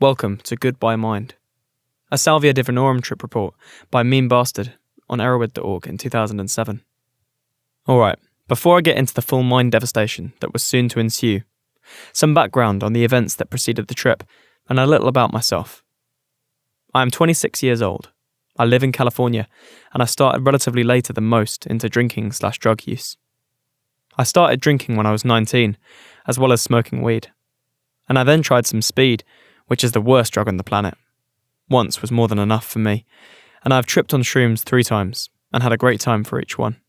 Welcome to Goodbye Mind, a Salvia Divinorum trip report by Mean Bastard on erowid.org in 2007. Alright, before I get into the full mind devastation that was soon to ensue, some background on the events that preceded the trip and a little about myself. I am 26 years old. I live in California, and I started relatively later than most into drinking/drug use. I started drinking when I was 19, as well as smoking weed. And I then tried some speed, which is the worst drug on the planet. Once was more than enough for me, and I've tripped on shrooms 3 times, and had a great time for each one.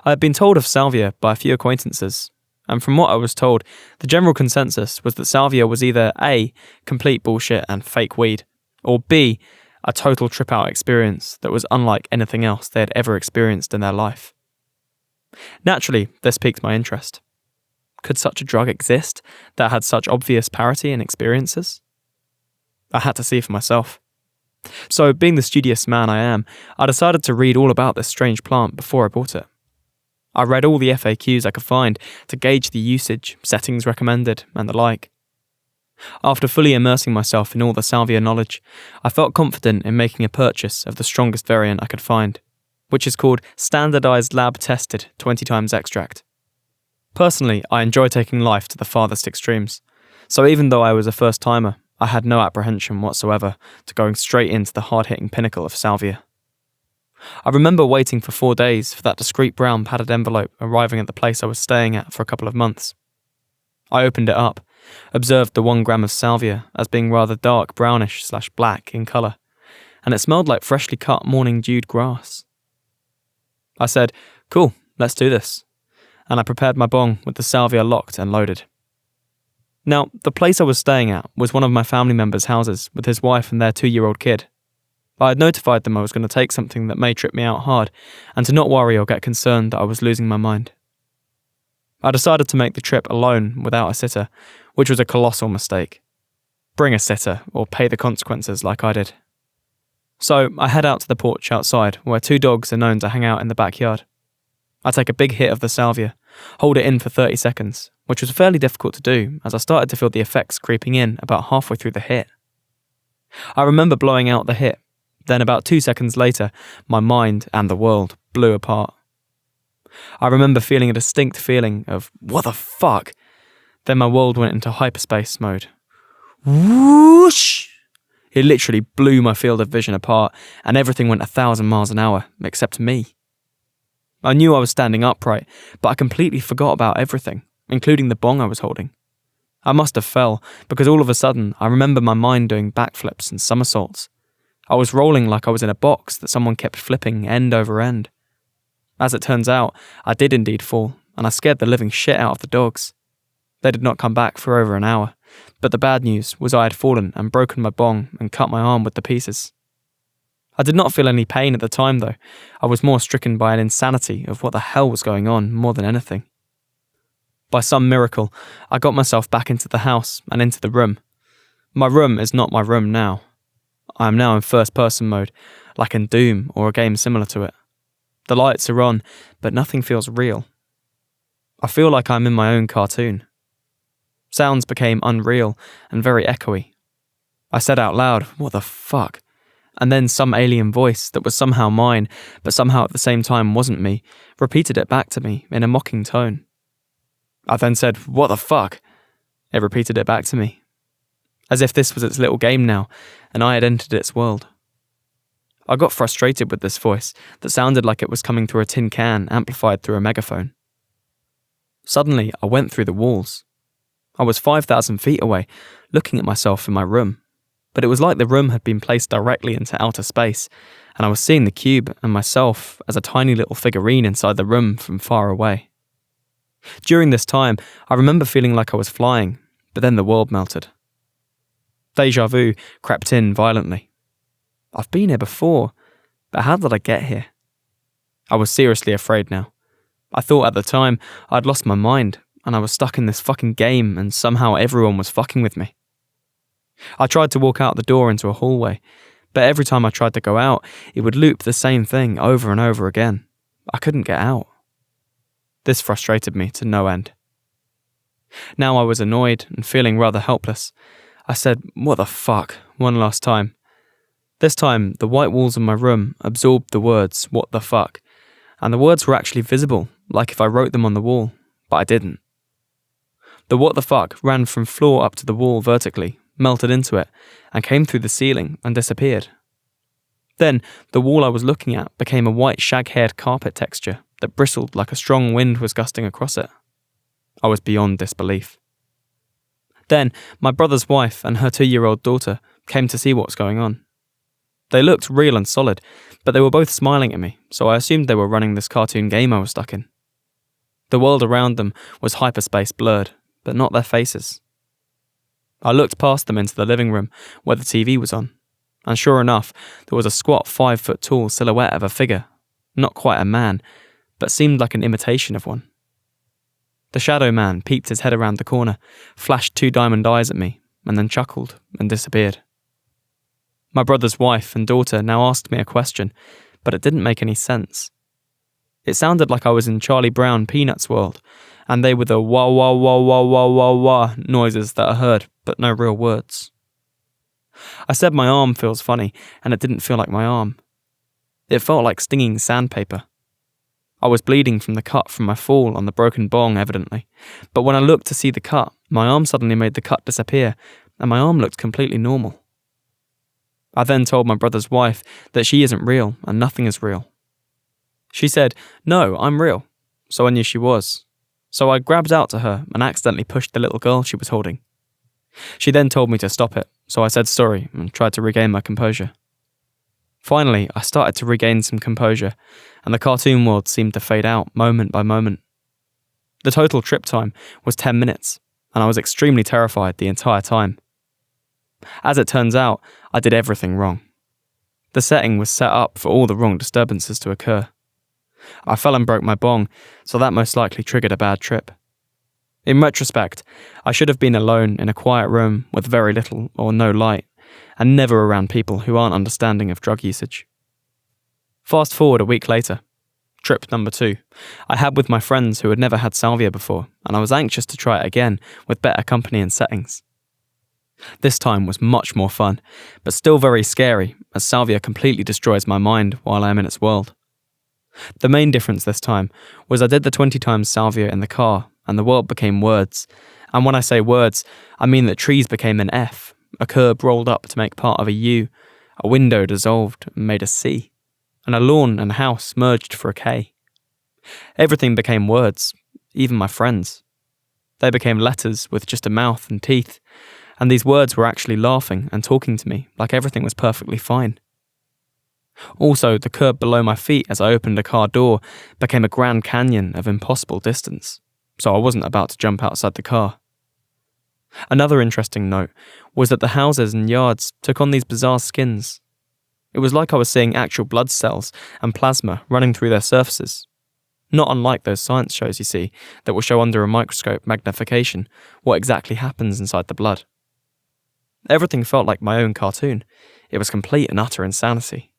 I had been told of Salvia by a few acquaintances, and from what I was told, the general consensus was that Salvia was either A, complete bullshit and fake weed, or B, a total trip-out experience that was unlike anything else they had ever experienced in their life. Naturally, this piqued my interest. Could such a drug exist that had such obvious parity in experiences? I had to see for myself. So, being the studious man I am, I decided to read all about this strange plant before I bought it. I read all the FAQs I could find to gauge the usage, settings recommended, and the like. After fully immersing myself in all the Salvia knowledge, I felt confident in making a purchase of the strongest variant I could find, which is called Standardized Lab Tested 20 times Extract. Personally, I enjoy taking life to the farthest extremes, so even though I was a first-timer, I had no apprehension whatsoever to going straight into the hard-hitting pinnacle of Salvia. I remember waiting for 4 days for that discreet brown padded envelope arriving at the place I was staying at for a couple of months. I opened it up, observed the 1 gram of Salvia as being rather dark brownish/black in colour, and it smelled like freshly cut morning-dewed grass. I said, "Cool, let's do this," and I prepared my bong with the Salvia locked and loaded. Now, the place I was staying at was one of my family members' houses with his wife and their 2-year-old kid. I had notified them I was going to take something that may trip me out hard, and to not worry or get concerned that I was losing my mind. I decided to make the trip alone without a sitter, which was a colossal mistake. Bring a sitter, or pay the consequences like I did. So, I head out to the porch outside, where 2 dogs are known to hang out in the backyard. I take a big hit of the Salvia, hold it in for 30 seconds, which was fairly difficult to do as I started to feel the effects creeping in about halfway through the hit. I remember blowing out the hit, then about 2 seconds later, my mind and the world blew apart. I remember feeling a distinct feeling of, what the fuck? Then my world went into hyperspace mode. Whoosh! It literally blew my field of vision apart, and everything went 1,000 miles an hour, except me. I knew I was standing upright, but I completely forgot about everything, including the bong I was holding. I must have fell, because all of a sudden, I remember my mind doing backflips and somersaults. I was rolling like I was in a box that someone kept flipping end over end. As it turns out, I did indeed fall, and I scared the living shit out of the dogs. They did not come back for over an hour, but the bad news was I had fallen and broken my bong and cut my arm with the pieces. I did not feel any pain at the time though. I was more stricken by an insanity of what the hell was going on more than anything. By some miracle, I got myself back into the house and into the room. My room is not my room now. I am now in first-person mode, like in Doom or a game similar to it. The lights are on, but nothing feels real. I feel like I'm in my own cartoon. Sounds became unreal and very echoey. I said out loud, "What the fuck?" And then some alien voice that was somehow mine, but somehow at the same time wasn't me, repeated it back to me in a mocking tone. I then said, "What the fuck?" It repeated it back to me, as if this was its little game now, and I had entered its world. I got frustrated with this voice that sounded like it was coming through a tin can amplified through a megaphone. Suddenly, I went through the walls. I was 5,000 feet away, looking at myself in my room, but it was like the room had been placed directly into outer space, and I was seeing the cube and myself as a tiny little figurine inside the room from far away. During this time, I remember feeling like I was flying, but then the world melted. Deja vu crept in violently. I've been here before, but how did I get here? I was seriously afraid now. I thought at the time I'd lost my mind, and I was stuck in this fucking game and somehow everyone was fucking with me. I tried to walk out the door into a hallway, but every time I tried to go out, it would loop the same thing over and over again. I couldn't get out. This frustrated me to no end. Now I was annoyed and feeling rather helpless. I said, "What the fuck?" one last time. This time, the white walls of my room absorbed the words, "What the fuck?" And the words were actually visible, like if I wrote them on the wall, but I didn't. The "what the fuck" ran from floor up to the wall vertically, melted into it, and came through the ceiling and disappeared. Then, the wall I was looking at became a white shag-haired carpet texture that bristled like a strong wind was gusting across it. I was beyond disbelief. Then, my brother's wife and her 2-year-old daughter came to see what was going on. They looked real and solid, but they were both smiling at me, so I assumed they were running this cartoon game I was stuck in. The world around them was hyperspace blurred, but not their faces. I looked past them into the living room where the TV was on, and sure enough, there was a squat 5-foot-tall silhouette of a figure, not quite a man, but seemed like an imitation of one. The shadow man peeped his head around the corner, flashed 2 diamond eyes at me, and then chuckled and disappeared. My brother's wife and daughter now asked me a question, but it didn't make any sense. It sounded like I was in Charlie Brown Peanuts world, and they were the wah wah wah wah wah wah wah noises that I heard, but no real words. I said my arm feels funny, and it didn't feel like my arm. It felt like stinging sandpaper. I was bleeding from the cut from my fall on the broken bong, evidently, but when I looked to see the cut, my arm suddenly made the cut disappear, and my arm looked completely normal. I then told my brother's wife that she isn't real and nothing is real. She said, "No, I'm real," so I knew she was. So I grabbed out to her and accidentally pushed the little girl she was holding. She then told me to stop it, so I said sorry and tried to regain my composure. Finally, I started to regain some composure, and the cartoon world seemed to fade out moment by moment. The total trip time was 10 minutes, and I was extremely terrified the entire time. As it turns out, I did everything wrong. The setting was set up for all the wrong disturbances to occur. I fell and broke my bong, so that most likely triggered a bad trip. In retrospect, I should have been alone in a quiet room with very little or no light, and never around people who aren't understanding of drug usage. Fast forward a week later. Trip number 2. I had with my friends who had never had Salvia before, and I was anxious to try it again with better company and settings. This time was much more fun, but still very scary, as Salvia completely destroys my mind while I am in its world. The main difference this time was I did the 20 times Salvia in the car, and the world became words. And when I say words, I mean that trees became an F, a curb rolled up to make part of a U, a window dissolved and made a C, and a lawn and house merged for a K. Everything became words, even my friends. They became letters with just a mouth and teeth, and these words were actually laughing and talking to me like everything was perfectly fine. Also, the curb below my feet as I opened a car door became a Grand Canyon of impossible distance, so I wasn't about to jump outside the car. Another interesting note was that the houses and yards took on these bizarre skins. It was like I was seeing actual blood cells and plasma running through their surfaces. Not unlike those science shows you see that will show under a microscope magnification what exactly happens inside the blood. Everything felt like my own cartoon. It was complete and utter insanity.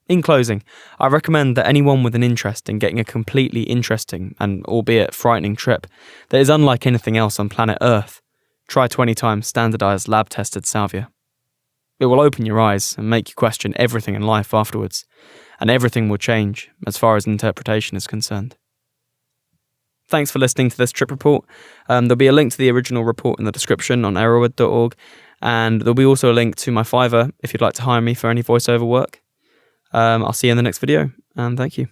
In closing, I recommend that anyone with an interest in getting a completely interesting and albeit frightening trip that is unlike anything else on planet Earth, try 20 times standardized lab-tested Salvia. It will open your eyes and make you question everything in life afterwards, and everything will change as far as interpretation is concerned. Thanks for listening to this trip report. There'll be a link to the original report in the description on arrowwood.org, and there'll be also a link to my Fiverr if you'd like to hire me for any voiceover work. I'll see you in the next video, and thank you.